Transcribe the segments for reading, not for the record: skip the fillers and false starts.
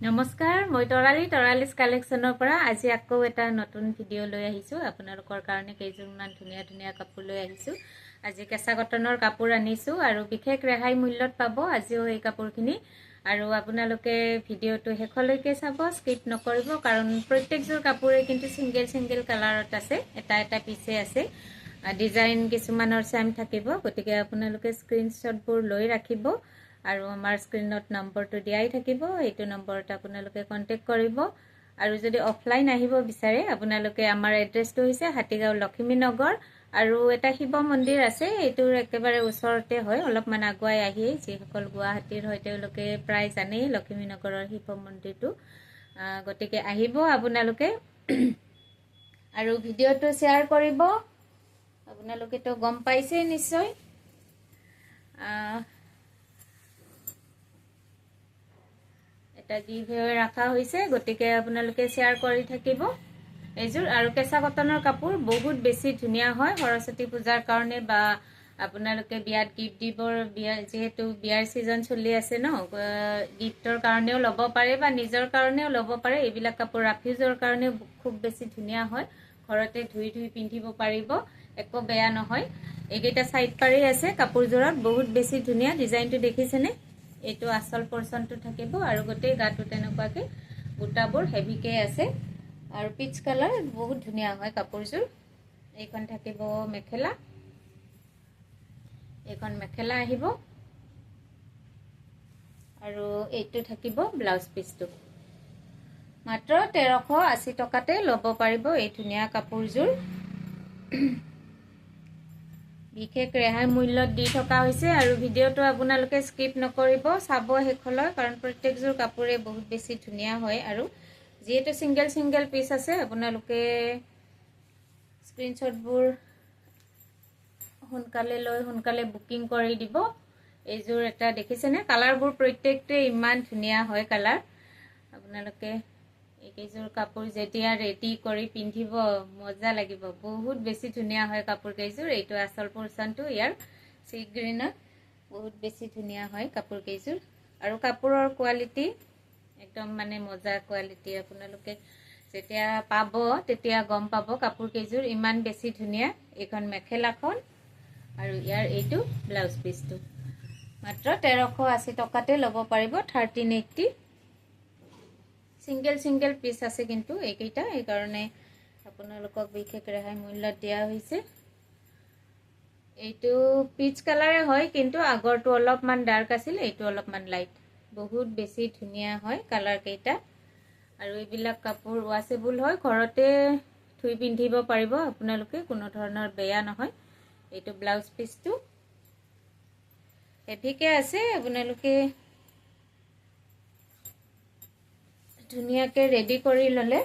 নমস্কাৰ, মই তৰালিছ কালেকশ্যনৰ পৰা আজি আকৌ এটা নতুন ভিডিঅ' লৈ আহিছোঁ। আপোনালোকৰ কাৰণে কেইযোৰমান ধুনীয়া ধুনীয়া কাপোৰ লৈ আহিছোঁ। আজি কেঁচা কটনৰ কাপোৰ আনিছোঁ আৰু বিশেষ ৰেহাই মূল্যত পাব আজিও এই কাপোৰখিনি। আৰু আপোনালোকে ভিডিঅ'টো শেষলৈকে চাব, স্কিপ নকৰিব, কাৰণ প্ৰত্যেকযোৰ কাপোৰে কিন্তু ছিংগেল কালাৰত আছে, এটা পিছে আছে। ডিজাইন কিছুমানৰ চেম থাকিব, গতিকে আপোনালোকে স্ক্ৰীনশ্বটবোৰ লৈ ৰাখিব। আৰু আমাৰ স্ক্ৰীনত নম্বৰটো দিয়াই থাকিব, এইটো নম্বৰত আপোনালোকে কণ্টেক্ট কৰিব। আৰু যদি অফলাইন আহিব বিচাৰে আপোনালোকে আমাৰ এড্ৰেছটো হৈছে হাতীগাঁও লখিমী নগৰ। আৰু এটা শিৱ মন্দিৰ আছে, এইটোৰ একেবাৰে ওচৰতে হয়, অলপমান আগুৱাই আহি। যিসকল গুৱাহাটীৰ হয় তেওঁলোকে প্ৰায় জানেই লখিমী নগৰৰ শিৱ মন্দিৰটো, গতিকে আহিব আপোনালোকে। আৰু ভিডিঅ'টো শ্বেয়াৰ কৰিব। আপোনালোকেতো গম পাইছেই নিশ্চয়। এটা গিভৱে ৰাখা হৈছে, গতিকে আপোনালোকে শ্বেয়াৰ কৰি থাকিব এইযোৰ। আৰু কেঁচা কটনৰ কাপোৰ বহুত বেছি ধুনীয়া হয় সৰস্বতী পূজাৰ কাৰণে, বা আপোনালোকে বিয়াত গিফ্ট দিবৰ, যিহেতু বিয়াৰ ছিজন চলি আছে ন, গিফ্টৰ কাৰণেও ল'ব পাৰে বা নিজৰ কাৰণেও ল'ব পাৰে। এইবিলাক কাপোৰ ৰাফিউজৰ কাৰণেও খুব বেছি ধুনীয়া হয়, ঘৰতে ধুই পিন্ধিব পাৰিব, একো বেয়া নহয়। এইকেইটা চাইড পাৰি আছে কাপোৰযোৰত, বহুত বেছি ধুনীয়া। ডিজাইনটো দেখিছেনে? এইটো আচল পৰ্চনটো থাকিব আৰু গোটেই গাটো তেনেকুৱাকে বুটাবোৰ হেভিকে আছে। আৰু পিচ কালাৰ, বহুত ধুনীয়া হয় কাপোৰযোৰ। এইখন থাকিব মেখেলা, এইখন মেখেলা আহিব, আৰু এইটো থাকিব ব্লাউজ পিচটো। মাত্ৰ 1380 টকাতে ল'ব পাৰিব এই ধুনীয়া কাপোৰযোৰ। বিশেষ ৰেহাই মূল্যত দি থকা হৈছে। আৰু ভিডিঅ'টো আপোনালোকে স্কিপ নকৰিব, চাব শেষলৈ, কাৰণ প্ৰত্যেকযোৰ কাপোৰে বহুত বেছি ধুনীয়া হয়। আৰু যিহেতু ছিংগেল পিচ আছে, আপোনালোকে স্ক্ৰীনশ্বটবোৰ সোনকালে লৈ সোনকালে বুকিং কৰি দিব। এইযোৰ এটা দেখিছেনে? কালাৰবোৰ প্ৰত্যেকটোৱে ইমান ধুনীয়া হয় কালাৰ। আপোনালোকে এইকেইযোৰ কাপোৰ যেতিয়া ৰেডি কৰি পিন্ধিব মজা লাগিব, বহুত বেছি ধুনীয়া হয় কাপোৰ কেইযোৰ। এইটো আচল পৰ্চনটো ইয়াৰ, চি গ্ৰীণত বহুত বেছি ধুনীয়া হয় কাপোৰ কেইযোৰ। আৰু কাপোৰৰ কোৱালিটি একদম মানে মজা কোৱালিটি। আপোনালোকে যেতিয়া পাব তেতিয়া গম পাব কাপোৰ কেইযোৰ ইমান বেছি ধুনীয়া। এইখন মেখেলাখন আৰু ইয়াৰ এইটো ব্লাউজ পিচটো। মাত্ৰ 1380 টকাতে ল'ব পাৰিব, 1380। ছিংগেল পিচ আছে কিন্তু এইকেইটা, এইকাৰণে আপোনালোকক বিশেষ ৰেহাই মূল্যত দিয়া হৈছে। এইটো পিচ কালাৰে হয়, কিন্তু আগৰটো অলপমান ডাৰ্ক আছিল, এইটো অলপমান লাইট। বহুত বেছি ধুনীয়া হয় কালাৰ কেইটা। আৰু এইবিলাক কাপোৰ ৱাছেবল হয়, ঘৰতে ধুই পিন্ধিব পাৰিব আপোনালোকে, কোনো ধৰণৰ বেয়া নহয়। এইটো ব্লাউজ পিচটো হেভিকে আছে, আপোনালোকে ধুনীয়াকে ৰেডি কৰি ল'লে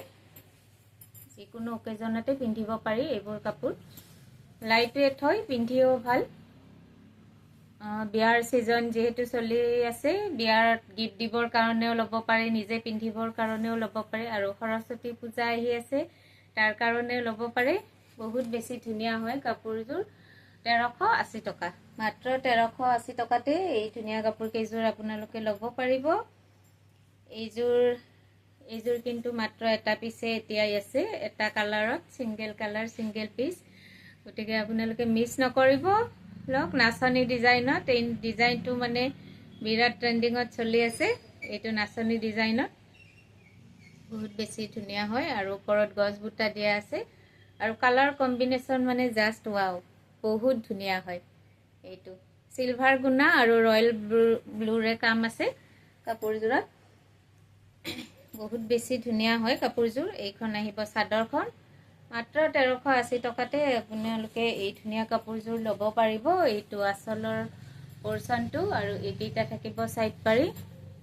যিকোনো অকেজনতে পিন্ধিব পাৰি। এইবোৰ কাপোৰ লাইট ৱেট হয়, পিন্ধিও ভাল। বিয়াৰ ছিজন যিহেতু চলি আছে, বিয়াত গিফ্ট দিবৰ কাৰণেও ল'ব পাৰে, নিজে পিন্ধিবৰ কাৰণেও ল'ব পাৰে। আৰু সৰস্বতী পূজা আহি আছে, তাৰ কাৰণেও ল'ব পাৰে। বহুত বেছি ধুনীয়া হয় কাপোৰযোৰ। 1380 টকা, মাত্ৰ 1380 টকাতে এই ধুনীয়া কাপোৰ কেইযোৰ আপোনালোকে ল'ব পাৰিব। এইযোৰ কিন্তু মাত্ৰ এটা পিছে এতিয়াই আছে, এটা কালাৰত, ছিংগেল কালাৰ, ছিংগেল পিচ। গতিকে আপোনালোকে মিছ নকৰিব, লওক। নাচনী ডিজাইনত, এই ডিজাইনটো মানে বিৰাট ট্ৰেণ্ডিঙত চলি আছে। এইটো নাচনী ডিজাইনত বহুত বেছি ধুনীয়া হয়, আৰু ওপৰত গছ বুটা দিয়া আছে। আৰু কালাৰ কম্বিনেশ্যন মানে জাষ্ট ৱাও, বহুত ধুনীয়া হয়। এইটো চিলভাৰ গুণা আৰু ৰয়েল ব্লুৰে কাম আছে কাপোৰযোৰত, বহুত বেছি ধুনীয়া হয় কাপোৰযোৰ। এইখন আহিব চাদৰখন, মাত্ৰ 1380 টকাতে আপোনালোকে এই ধুনীয়া কাপোৰযোৰ ল'ব পাৰিব। এইটো আচলৰ পৰ্চনটো, আৰু এইকেইটা থাকিব চাইড পাৰি।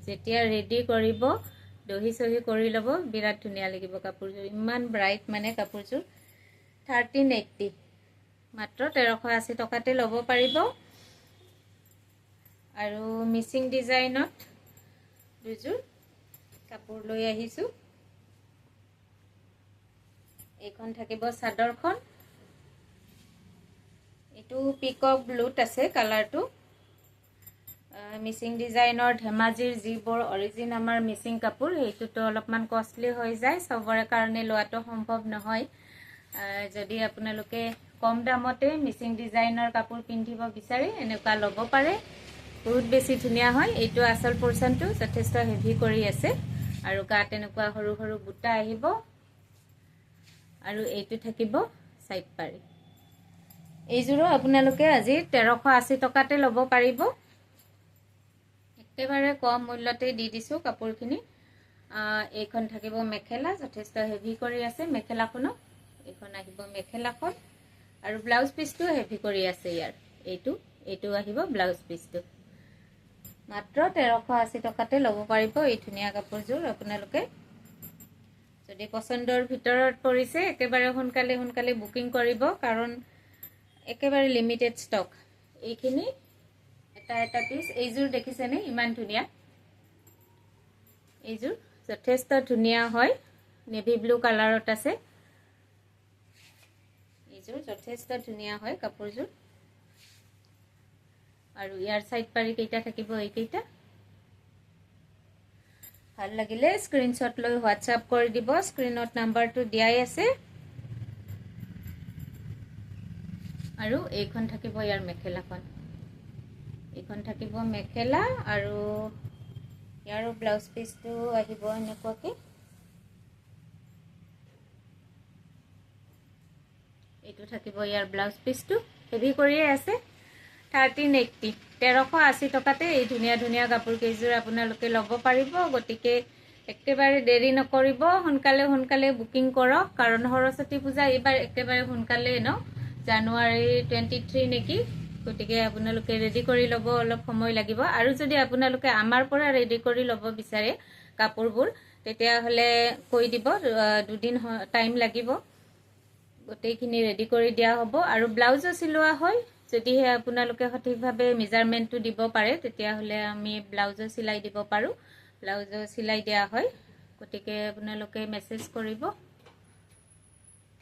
যেতিয়া ৰেডি কৰিব, দহি চহি কৰি ল'ব, বিৰাট ধুনীয়া লাগিব কাপোৰযোৰ, ইমান ব্ৰাইট মানে কাপোৰযোৰ। 1380, মাত্ৰ 1380 টকাতে ল'ব পাৰিব। আৰু মিচিং ডিজাইনত দুযোৰ কাপোৰ লৈ আহিছোঁ। এইখন থাকিব চাদৰখন, এইটো পিকক ব্লুত আছে কালাৰটো। মিচিং ডিজাইনৰ ধেমাজিৰ যিবোৰ অৰিজিন আমাৰ মিচিং কাপোৰ সেইটোতো অলপমান কষ্টলি হৈ যায়, চবৰে কাৰণে লোৱাটো সম্ভৱ নহয়। যদি আপোনালোকে কম দামতে মিচিং ডিজাইনৰ কাপোৰ পিন্ধিব বিচাৰে এনেকুৱা ল'ব পাৰে, বহুত বেছি ধুনীয়া হয়। এইটো আচল পোৰ্চনটো যথেষ্ট হেভি কৰি আছে আৰু গাত এনেকুৱা সৰু সৰু বুটা আহিব আৰু এইটো থাকিব সাইড পাৰি। এইযোৰো আপোনালোকে আজি 1380 টকাতে ল'ব পাৰিব। একেবাৰে কম মূল্যতে দি দিছো কাপোৰখিনি। এইখন থাকিব মেখেলা, যথেষ্ট হেভি কৰি আছে মেখেলাখনো। এইখন আহিব মেখেলাখন আৰু ব্লাউজ পিচটো হেভি কৰি আছে ইয়াৰ। এইটো আহিব ব্লাউজ পিচটো। মাত্ৰ 1380 টকাতে ল'ব পাৰিব এই ধুনীয়া কাপোৰযোৰ আপোনালোকে। যদি পছন্দৰ ভিতৰত পৰিছে একেবাৰে সোনকালে বুকিং কৰিব, কাৰণ একেবাৰে লিমিটেড ষ্টক। এইখিনি এটা পিচ। এইযোৰ দেখিছেনে ইমান ধুনীয়া? এইযোৰ যথেষ্ট ধুনীয়া হয়, নেভি ব্লু কালাৰত আছে। এইযোৰ যথেষ্ট ধুনীয়া হয় কাপোৰযোৰ। আৰু ইয়াৰ সাইড পাৰি কেইটা থাকিব এইকেইটা। ভাল লাগিলে স্ক্ৰিনশ্বট লৈ হোৱাটছআপ কৰি দিব, স্ক্ৰিনত নাম্বাৰটো দিয়াই আছে। আৰু এইখন থাকিব ইয়াৰ মেখেলাখন। এইখন থাকিব মেখেলা আৰু ইয়াৰো ব্লাউজ পিচটো আহিব এনেকুৱাকে। এইটো থাকিব ইয়াৰ ব্লাউজ পিচটো, হেভি কৰিয়ে আছে। 1380 1380 টকাতে এই ধুনীয়া ধুনীয়া কাপোৰ কেইযোৰ আপোনালোকে ল'ব পাৰিব। গতিকে একেবাৰে দেৰি নকৰিব, সোনকালে বুকিং কৰক, কাৰণ সৰস্বতী পূজা এইবাৰ একেবাৰে সোনকালে ন, জানুৱাৰী 23 নেকি। গতিকে আপোনালোকে ৰেডি কৰি ল'ব, অলপ সময় লাগিব। আৰু যদি আপোনালোকে আমাৰ পৰা ৰেডি কৰি ল'ব বিচাৰে কাপোৰবোৰ, তেতিয়াহ'লে কৈ দিব, 2 দিন টাইম লাগিব। গোটেইখিনি ৰেডি কৰি দিয়া হ'ব। আৰু ব্লাউজো চিলোৱা হয়, যদিহে আপোনালোকে সঠিকভাৱে মেজাৰমেণ্টটো দিব পাৰে তেতিয়াহ'লে আমি ব্লাউজো চিলাই দিব পাৰোঁ। ব্লাউজো চিলাই দিয়া হয়। গতিকে আপোনালোকে মেছেজ কৰিব।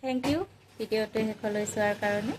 থেংক ইউ ভিডিঅ'টো শেষলৈ চোৱাৰ কাৰণে।